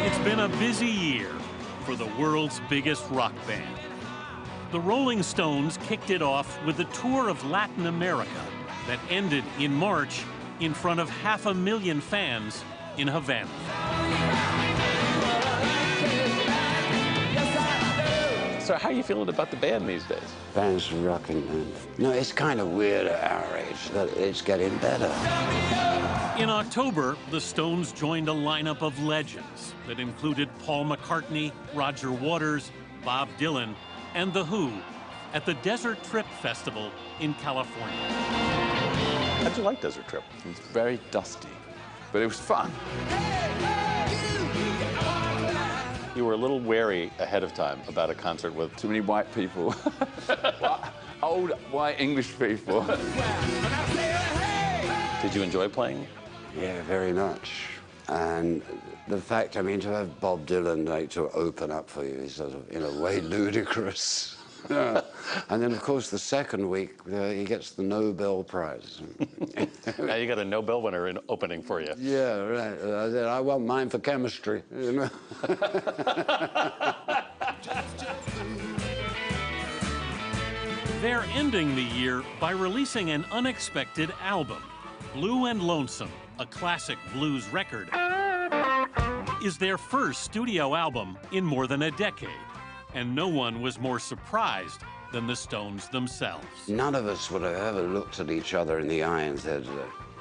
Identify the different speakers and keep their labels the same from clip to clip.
Speaker 1: It's been a busy year for the world's biggest rock band. The Rolling Stones kicked it off with a tour of Latin America that ended in March in front of 500,000 fans in Havana.
Speaker 2: So how are you feeling about the band these days?
Speaker 3: Band's rocking, man. No, it's kind of weird at our age that it's getting better.
Speaker 1: In October, the Stones joined a lineup of legends that included Paul McCartney, Roger Waters, Bob Dylan, and The Who at the Desert Trip Festival in California.
Speaker 2: How'd you like Desert Trip?
Speaker 4: It was very dusty, but it was fun.
Speaker 2: You were a little wary ahead of time about a concert with
Speaker 4: Too many white people. Old white English people.
Speaker 2: Did you enjoy playing?
Speaker 3: Yeah, very much. And the fact, I mean, to have Bob Dylan like to open up for you is sort of, in a way, ludicrous. And then, of course, the second week, he gets the Nobel Prize.
Speaker 2: Now you got a Nobel winner in opening for you.
Speaker 3: Yeah, right. I want mine for chemistry, you know.
Speaker 1: They're ending the year by releasing an unexpected album. Blue and Lonesome, a classic blues record, is their first studio album in more than a decade. And no one was more surprised than the Stones themselves.
Speaker 3: None of us would have ever looked at each other in the eye and said,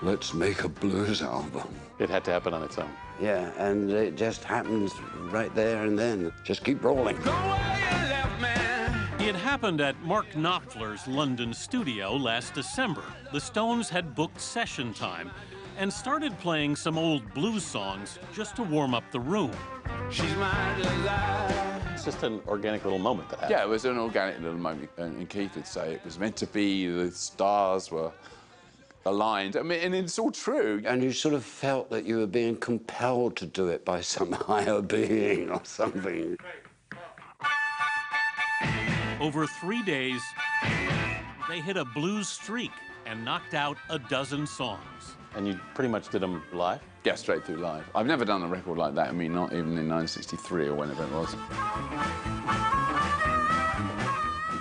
Speaker 3: let's make a blues album.
Speaker 2: It had to happen on its own.
Speaker 3: Yeah, and it just happens right there and then. Just keep rolling.
Speaker 1: It happened at Mark Knopfler's London studio last December. The Stones had booked session time and started playing some old blues songs just to warm up the room.
Speaker 4: She's my delight.
Speaker 2: It's just an organic little moment that happened.
Speaker 4: Yeah, it was an organic little moment, and Keith would say it was meant to be, the stars were aligned. I mean, and it's all true.
Speaker 3: And you sort of felt that you were being compelled to do it by some higher being or something.
Speaker 1: Over 3 days, they hit a blues streak and knocked out a dozen songs.
Speaker 2: And you pretty much did them live?
Speaker 4: Yeah, straight through live. I've never done a record like that. I mean, not even in 1963 or whenever it was.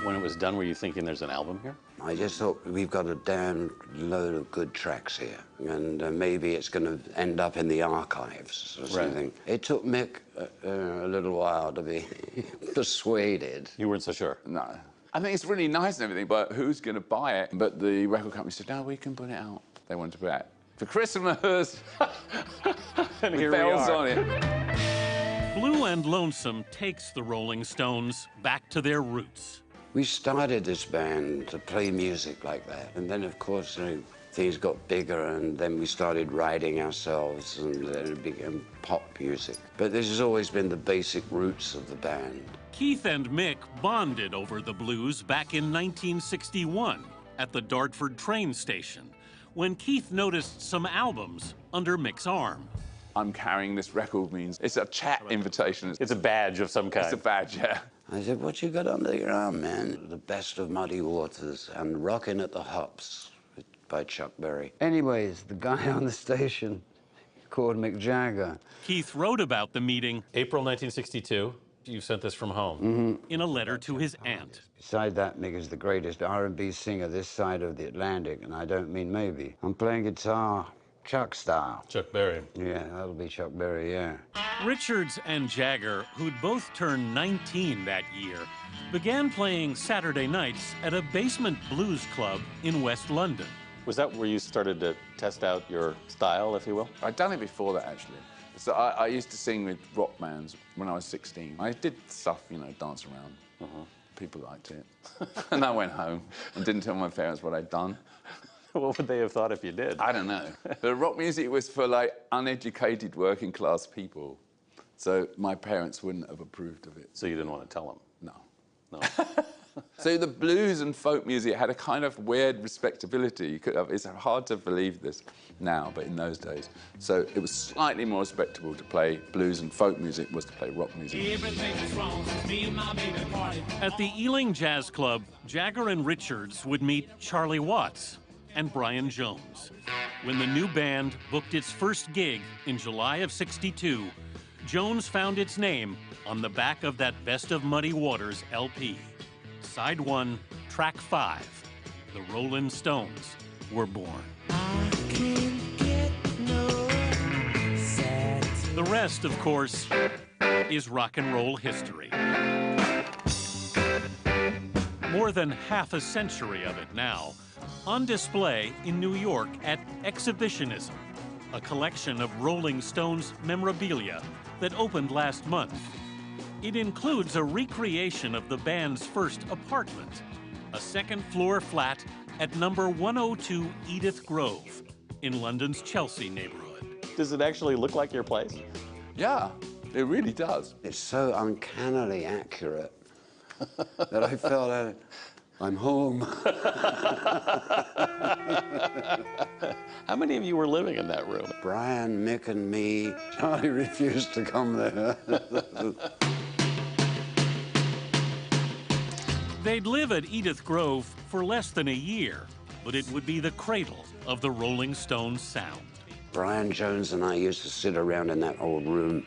Speaker 2: When it was done, were you thinking there's an album here?
Speaker 3: I just thought, we've got a damn load of good tracks here, and maybe it's going to end up in the archives or something.
Speaker 2: Right.
Speaker 3: It took Mick a little while to be persuaded.
Speaker 2: You weren't so sure?
Speaker 4: No. I think it's really nice and everything, but who's going to buy it? But the record company said, no, we can put it out. They wanted to put it out for Christmas.
Speaker 2: And
Speaker 4: with
Speaker 2: here
Speaker 4: bells
Speaker 2: we are.
Speaker 4: on it.
Speaker 1: Blue and Lonesome takes the Rolling Stones back to their roots.
Speaker 3: We started this band to play music like that, and then, of course, things got bigger, and then we started writing ourselves, and then it became pop music. But this has always been the basic roots of the band.
Speaker 1: Keith and Mick bonded over the blues back in 1961 at the Dartford train station, when Keith noticed some albums under Mick's arm.
Speaker 4: I'm carrying this record means it's a chat invitation.
Speaker 2: It's a badge of some kind.
Speaker 4: It's a badge, yeah.
Speaker 3: I said, what you got under your arm, man? The Best of Muddy Waters and Rockin' at the Hops by Chuck Berry. Anyways, the guy on the station called Mick Jagger.
Speaker 1: Keith wrote about the meeting
Speaker 2: April 1962. You sent this from home.
Speaker 1: in a letter to his aunt.
Speaker 3: Beside that, Mick is the greatest R&B singer this side of the Atlantic, and I don't mean maybe. I'm playing guitar, Chuck style.
Speaker 2: Chuck Berry.
Speaker 3: Yeah, that'll be Chuck Berry, yeah.
Speaker 1: Richards and Jagger, who'd both turned 19 that year, began playing Saturday nights at a basement blues club in West London.
Speaker 2: Was that where you started to test out your style, if you will?
Speaker 4: I'd done it before that, actually. So I used to sing with rock bands when I was 16. I did stuff, you know, dance around. People liked it. And I went home and didn't tell my parents what I'd done.
Speaker 2: What would they have thought if you did?
Speaker 4: I don't know. The rock music was for, like, uneducated working class people. So my parents wouldn't have approved of it.
Speaker 2: So you didn't want to tell them?
Speaker 4: No.
Speaker 2: No.
Speaker 4: So the blues and folk music had a kind of weird respectability. You could have, it's hard to believe this now, but in those days. So it was slightly more respectable to play blues and folk music was to play rock music.
Speaker 1: At the Ealing Jazz Club, Jagger and Richards would meet Charlie Watts, and Brian Jones. When the new band booked its first gig in July of '62, Jones found its name on the back of that Best of Muddy Waters LP. Side 1, track 5, The Rolling Stones were born. The rest, of course, is rock and roll history. More than half a century of it now, on display in New York at Exhibitionism, a collection of Rolling Stones memorabilia that opened last month. It includes a recreation of the band's first apartment, a second-floor flat at number 102 Edith Grove in London's Chelsea neighborhood.
Speaker 2: Does it actually look like your place?
Speaker 4: Yeah, it really does.
Speaker 3: It's so uncannily accurate that I felt I'm home.
Speaker 2: How many of you were living in that room?
Speaker 3: Brian, Mick, and me. Charlie refused to come there.
Speaker 1: They'd live at Edith Grove for less than a year, but it would be the cradle of the Rolling Stones sound.
Speaker 3: Brian Jones and I used to sit around in that old room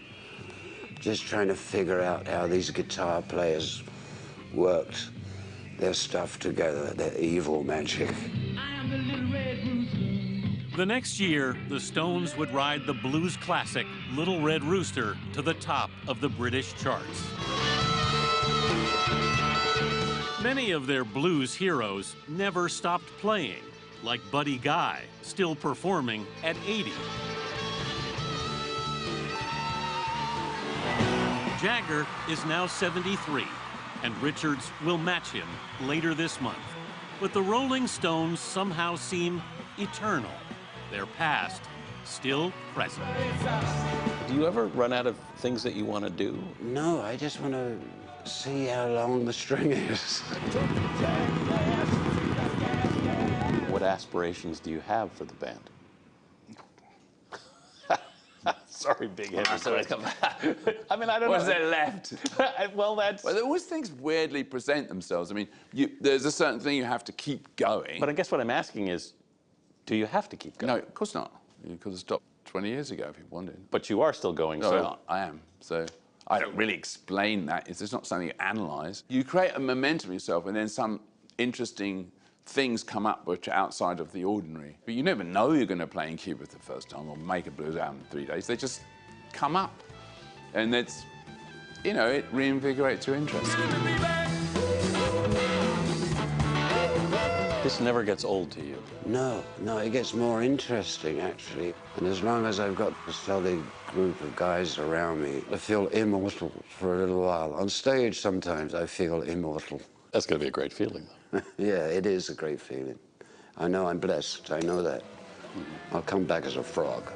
Speaker 3: just trying to figure out how these guitar players worked their stuff together, their evil magic.
Speaker 1: The next year, the Stones would ride the blues classic Little Red Rooster to the top of the British charts. Many of their blues heroes never stopped playing, like Buddy Guy, still performing at 80. Jagger is now 73, and Richards will match him later this month. But the Rolling Stones somehow seem eternal, their past still present.
Speaker 2: Do you ever run out of things that you want to do?
Speaker 3: No, I just want to see how long the string is.
Speaker 2: What aspirations do you have for the band? Sorry, big-headed question. I mean, I don't know.
Speaker 4: What's there left?
Speaker 2: Well, that's...
Speaker 4: Well, there always things weirdly present themselves. I mean, there's a certain thing you have to keep going.
Speaker 2: But I guess what I'm asking is, do you have to keep going?
Speaker 4: No, of course not. You could have stopped 20 years ago if you wanted.
Speaker 2: But you are still going,
Speaker 4: No,
Speaker 2: so...
Speaker 4: I am. So I don't really explain that. It's just not something you analyse. You create a momentum yourself, and then some interesting things come up which are outside of the ordinary. But you never know you're going to play in Cuba the first time or make a blues album in 3 days. They just come up. And it's, you know, it reinvigorates your interest.
Speaker 2: This never gets old to you?
Speaker 3: No, it gets more interesting, actually. And as long as I've got a solid group of guys around me, I feel immortal for a little while. On stage, sometimes I feel immortal.
Speaker 2: That's going to be a great feeling, though.
Speaker 3: Yeah, it is a great feeling. I know I'm blessed. I know that. I'll come back as a frog.